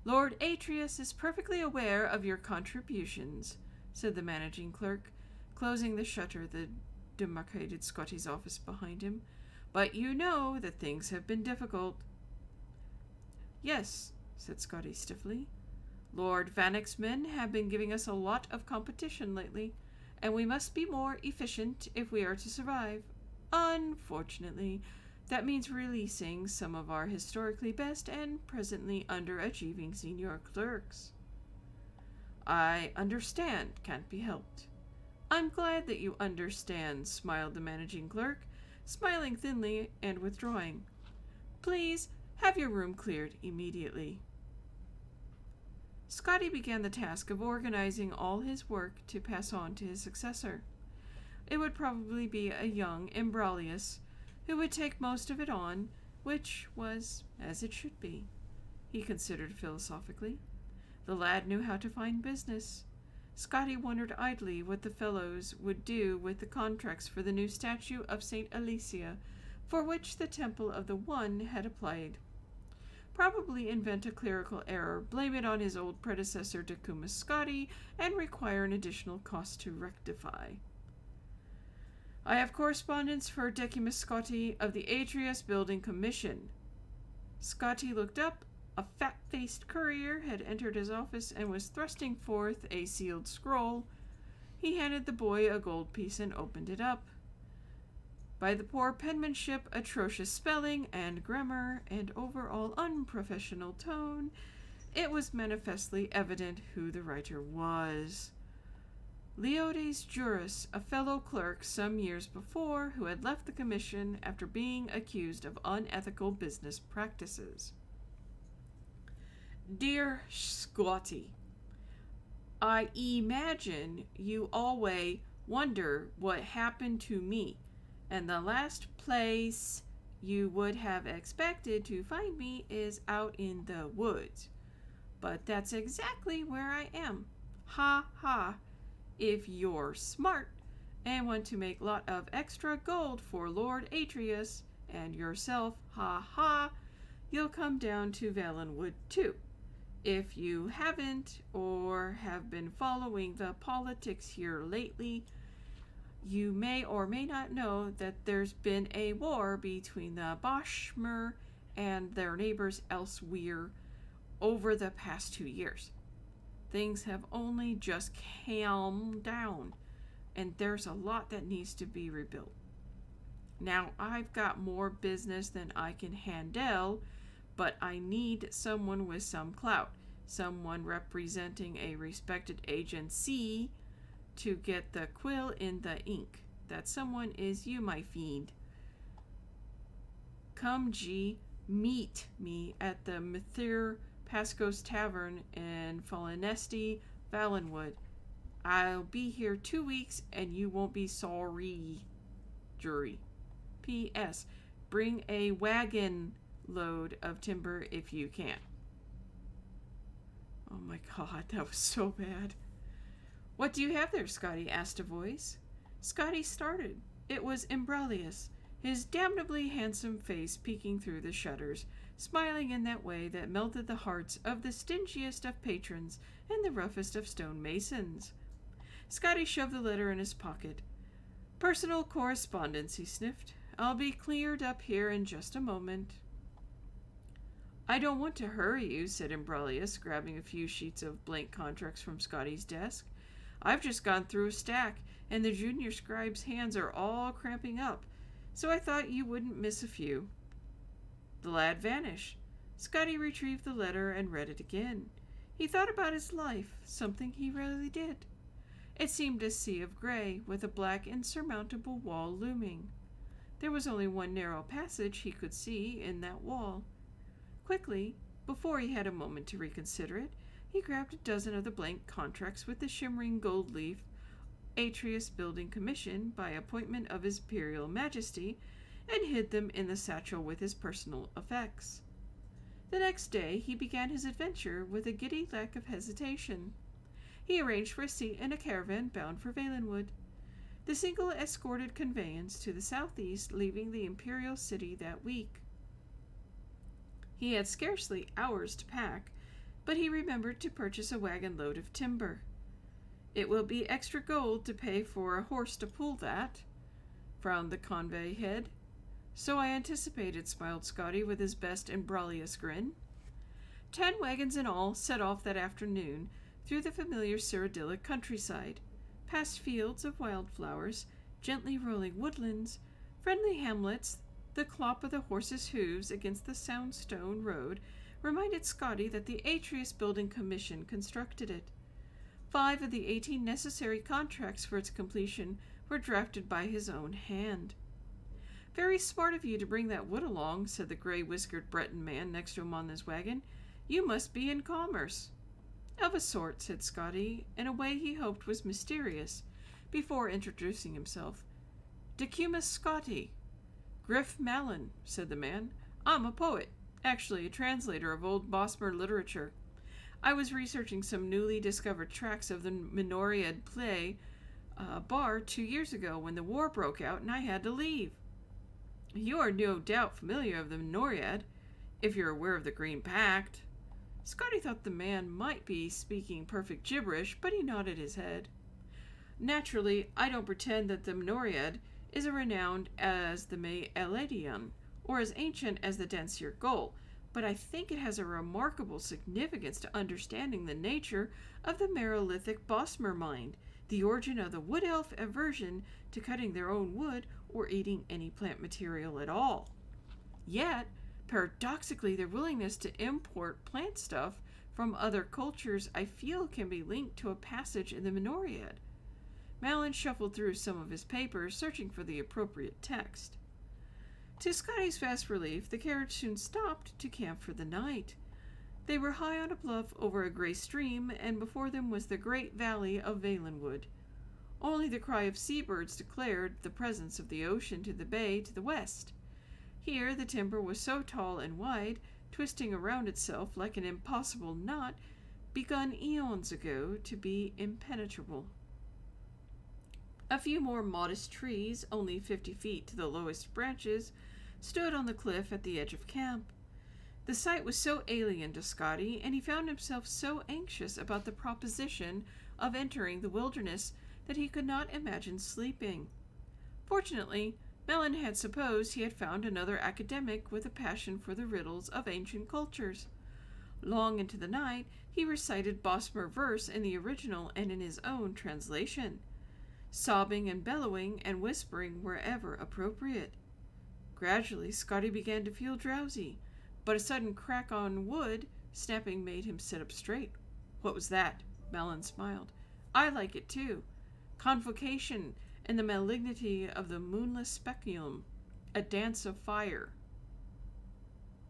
Lord Atreus is perfectly aware of your contributions, said the managing clerk, closing the shutter of the demarcated Scotty's office behind him. But you know that things have been difficult. Yes, said Scotty stiffly. Lord Vannick's men have been giving us a lot of competition lately, and we must be more efficient if we are to survive. Unfortunately, that means releasing some of our historically best and presently underachieving senior clerks. I understand, can't be helped. I'm glad that you understand, smiled the managing clerk, smiling thinly and withdrawing. Please have your room cleared immediately. Scotty began the task of organizing all his work to pass on to his successor. It would probably be a young Imbralius who would take most of it on, which was as it should be, he considered philosophically. The lad knew how to find business. Scotty wondered idly what the fellows would do with the contracts for the new statue of St. Alicia, for which the Temple of the One had applied. Probably invent a clerical error, blame it on his old predecessor Decuma Scotti, and require an additional cost to rectify. I have correspondence for Decimus Scotti of the Atreus Building Commission. Scotti looked up. A fat-faced courier had entered his office and was thrusting forth a sealed scroll. He handed the boy a gold piece and opened it up. By the poor penmanship, atrocious spelling and grammar, and overall unprofessional tone, it was manifestly evident who the writer was. Leodes Juris, a fellow clerk some years before, who had left the commission after being accused of unethical business practices. Dear Scotty, I imagine you always wonder what happened to me, and the last place you would have expected to find me is out in the woods. But that's exactly where I am. Ha ha. If you're smart and want to make lot of extra gold for Lord Atreus and yourself, ha ha, you'll come down to Valenwood too. If you haven't or have been following the politics here lately, you may or may not know that there's been a war between the Boschmer and their neighbors elsewhere over the past 2 years. Things have only just calmed down, and there's a lot that needs to be rebuilt. Now, I've got more business than I can handle, but I need someone with some clout, someone representing a respected agency to get the quill in the ink. That someone is you, my fiend. Come, G, meet me at the Mithir Pasco's Tavern in Fallenesti, Valenwood. I'll be here 2 weeks and you won't be sorry. Jury. P.S. Bring a wagon load of timber if you can. Oh my god, that was so bad. What do you have there, Scotty? Asked a voice. Scotty started. It was Imbralius, his damnably handsome face peeking through the shutters, smiling in that way that melted the hearts of the stingiest of patrons and the roughest of stonemasons. Scotty shoved the letter in his pocket. Personal correspondence, he sniffed. I'll be cleared up here in just a moment. I don't want to hurry you, said Imbralius, grabbing a few sheets of blank contracts from Scotty's desk. I've just gone through a stack, and the junior scribe's hands are all cramping up, so I thought you wouldn't miss a few. The lad vanished. Scotty retrieved the letter and read it again. He thought about his life, something he rarely did. It seemed a sea of gray, with a black insurmountable wall looming. There was only one narrow passage he could see in that wall. Quickly, before he had a moment to reconsider it, he grabbed a dozen of the blank contracts with the shimmering gold leaf Atreus Building Commission by appointment of His Imperial Majesty, and hid them in the satchel with his personal effects. The next day he began his adventure with a giddy lack of hesitation. He arranged for a seat in a caravan bound for Valenwood, the single escorted conveyance to the southeast, leaving the imperial city that week. He had scarcely hours to pack, but he remembered to purchase a wagon load of timber. It will be extra gold to pay for a horse to pull that, frowned the convoy head. So I anticipated, smiled Scotty with his best Imbralius grin. 10 wagons in all set off that afternoon through the familiar Cyrodiilic countryside, past fields of wildflowers, gently rolling woodlands, friendly hamlets. The clop of the horses' hooves against the sound stone road reminded Scotty that the Atreus Building Commission constructed it. 5 of the 18 necessary contracts for its completion were drafted by his own hand. Very smart of you to bring that wood along, said the gray-whiskered Breton man next to him on his wagon. You must be in commerce. Of a sort, said Scotty, in a way he hoped was mysterious, before introducing himself. Decumus Scotty. Griff Mallon, said the man. I'm a poet, actually a translator of old Bosmer literature. I was researching some newly discovered tracks of the Minoriad play bar 2 years ago when the war broke out and I had to leave. You are no doubt familiar of the Minoriad, if you're aware of the Green Pact. Scotty thought the man might be speaking perfect gibberish, but he nodded his head. Naturally, I don't pretend that the Minoriad is as renowned as the Eladion, or as ancient as the Dansir Gol, but I think it has a remarkable significance to understanding the nature of the Merolithic Bosmer mind, the origin of the wood elf aversion to cutting their own wood or eating any plant material at all. Yet, paradoxically, their willingness to import plant stuff from other cultures I feel can be linked to a passage in the Minoriad. Malin shuffled through some of his papers, searching for the appropriate text. To Scotty's vast relief, the carriage soon stopped to camp for the night. They were high on a bluff over a gray stream, and before them was the great valley of Valenwood. Only the cry of seabirds declared the presence of the ocean to the bay to the west. Here the timber was so tall and wide, twisting around itself like an impossible knot, begun eons ago to be impenetrable. A few more modest trees, only 50 feet to the lowest branches, stood on the cliff at the edge of camp. The sight was so alien to Scotty, and he found himself so anxious about the proposition of entering the wilderness that he could not imagine sleeping. Fortunately, Mellon had supposed he had found another academic with a passion for the riddles of ancient cultures. Long into the night, he recited Bosmer verse in the original and in his own translation, sobbing and bellowing and whispering wherever appropriate. Gradually, Scotty began to feel drowsy, but a sudden crack on wood snapping made him sit up straight. What was that? Mellon smiled. I like it too. Convocation and the malignity of the moonless speculum, a dance of fire.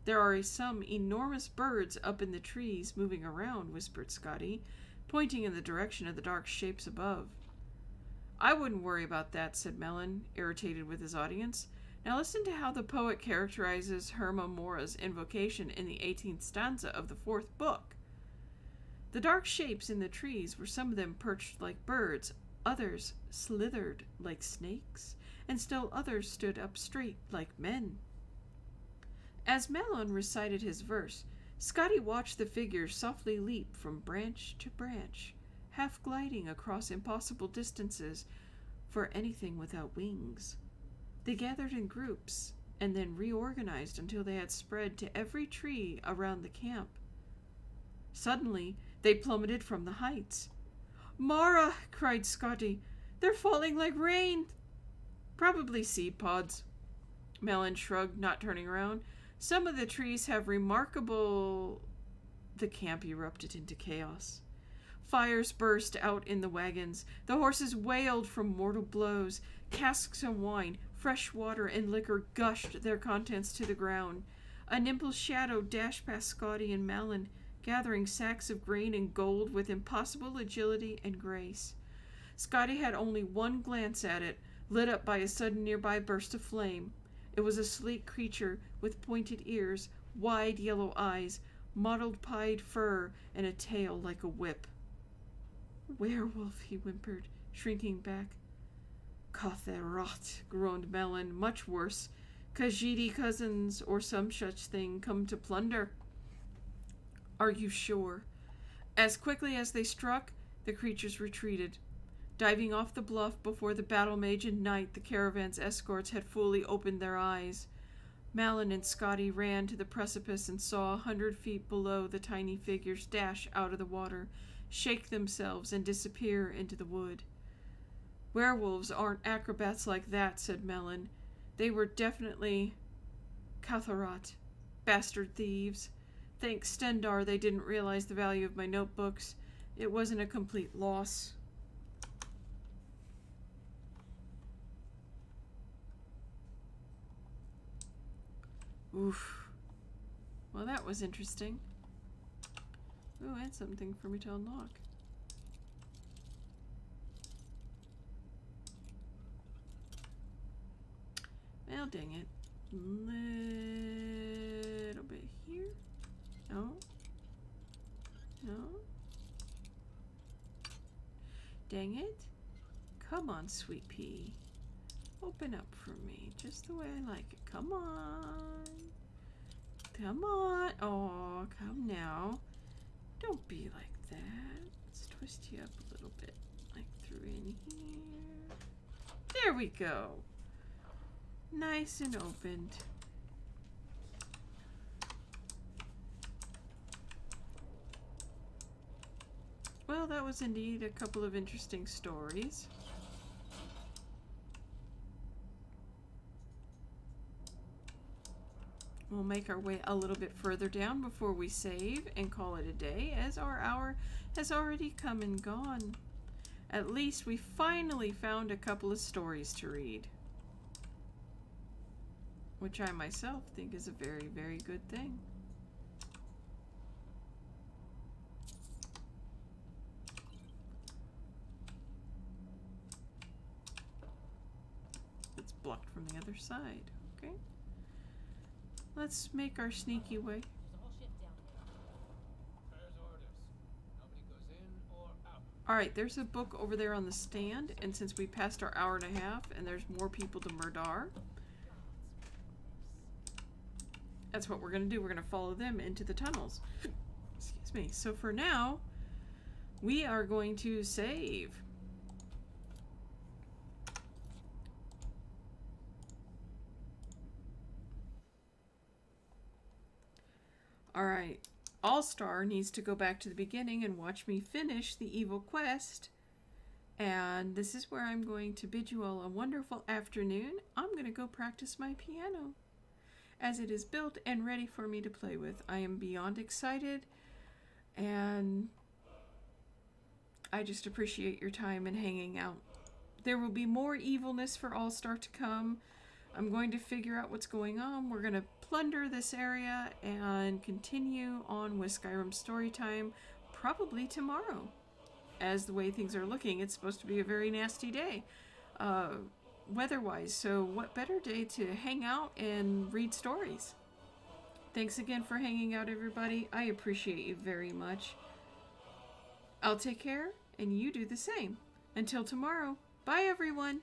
There are some enormous birds up in the trees moving around, whispered Scotty, pointing in the direction of the dark shapes above. I wouldn't worry about that, said Mellon, irritated with his audience. Now listen to how the poet characterizes Herma Mora's invocation in the 18th stanza of the 4th book. The dark shapes in the trees were some of them perched like birds, others slithered like snakes, and still others stood up straight like men. As Mellon recited his verse, Scotty watched the figures softly leap from branch to branch, half gliding across impossible distances for anything without wings. They gathered in groups and then reorganized until they had spread to every tree around the camp. Suddenly, they plummeted from the heights. Mara, cried Scotty, they're falling like rain. Probably seed pods. Mellon shrugged, not turning around. Some of the trees have remarkable... The camp erupted into chaos. Fires burst out in the wagons. The horses wailed from mortal blows. Casks of wine, fresh water, and liquor gushed their contents to the ground. A nimble shadow dashed past Scotty and Mellon, gathering sacks of grain and gold with impossible agility and grace. Scotty had only one glance at it, lit up by a sudden nearby burst of flame. It was a sleek creature with pointed ears, wide yellow eyes, mottled pied fur, and a tail like a whip. Werewolf, he whimpered, shrinking back. Cotherot, groaned Mellon, much worse. Khajiit cousins or some such thing come to plunder. Are you sure? As quickly as they struck, the creatures retreated. Diving off the bluff before the battle mage and knight, the caravan's escorts had fully opened their eyes. Mellon and Scotty ran to the precipice and saw 100 feet below the tiny figures dash out of the water, shake themselves, and disappear into the wood. Werewolves aren't acrobats like that, said Mellon. They were definitely Cotherot, bastard thieves. Thank Stendar they didn't realize the value of my notebooks. It wasn't a complete loss. Oof. Well, that was interesting. Ooh, and something for me to unlock. Well, dang it. Little bit here. No. No. Dang it. Come on, sweet pea. Open up for me, just the way I like it. Come on. Come on. Oh, come now. Don't be like that. Let's twist you up a little bit. Like through in here. There we go. Nice and opened. Well, that was indeed a couple of interesting stories. We'll make our way a little bit further down before we save and call it a day, as our hour has already come and gone. At least we finally found a couple of stories to read. Which I myself think is a very, very good thing. It's blocked from the other side. Okay. Let's make our sneaky way. Alright, there's a book over there on the stand, and since we passed our hour and a half and there's more people to murder, that's what we're going to do. We're going to follow them into the tunnels. Excuse me. So for now, we are going to save. Alright. All-Star needs to go back to the beginning and watch me finish the evil quest. And this is where I'm going to bid you all a wonderful afternoon. I'm going to go practice my piano, as it is built and ready for me to play with. I am beyond excited, and I just appreciate your time and hanging out. There will be more evilness for All-Star to come. I'm going to figure out what's going on. We're going to plunder this area and continue on with Skyrim Storytime probably tomorrow. As the way things are looking, it's supposed to be a very nasty day. Weather-wise, so what better day to hang out and read stories? Thanks again for hanging out, everybody. I appreciate you very much. I'll take care, and you do the same. Until tomorrow, bye everyone!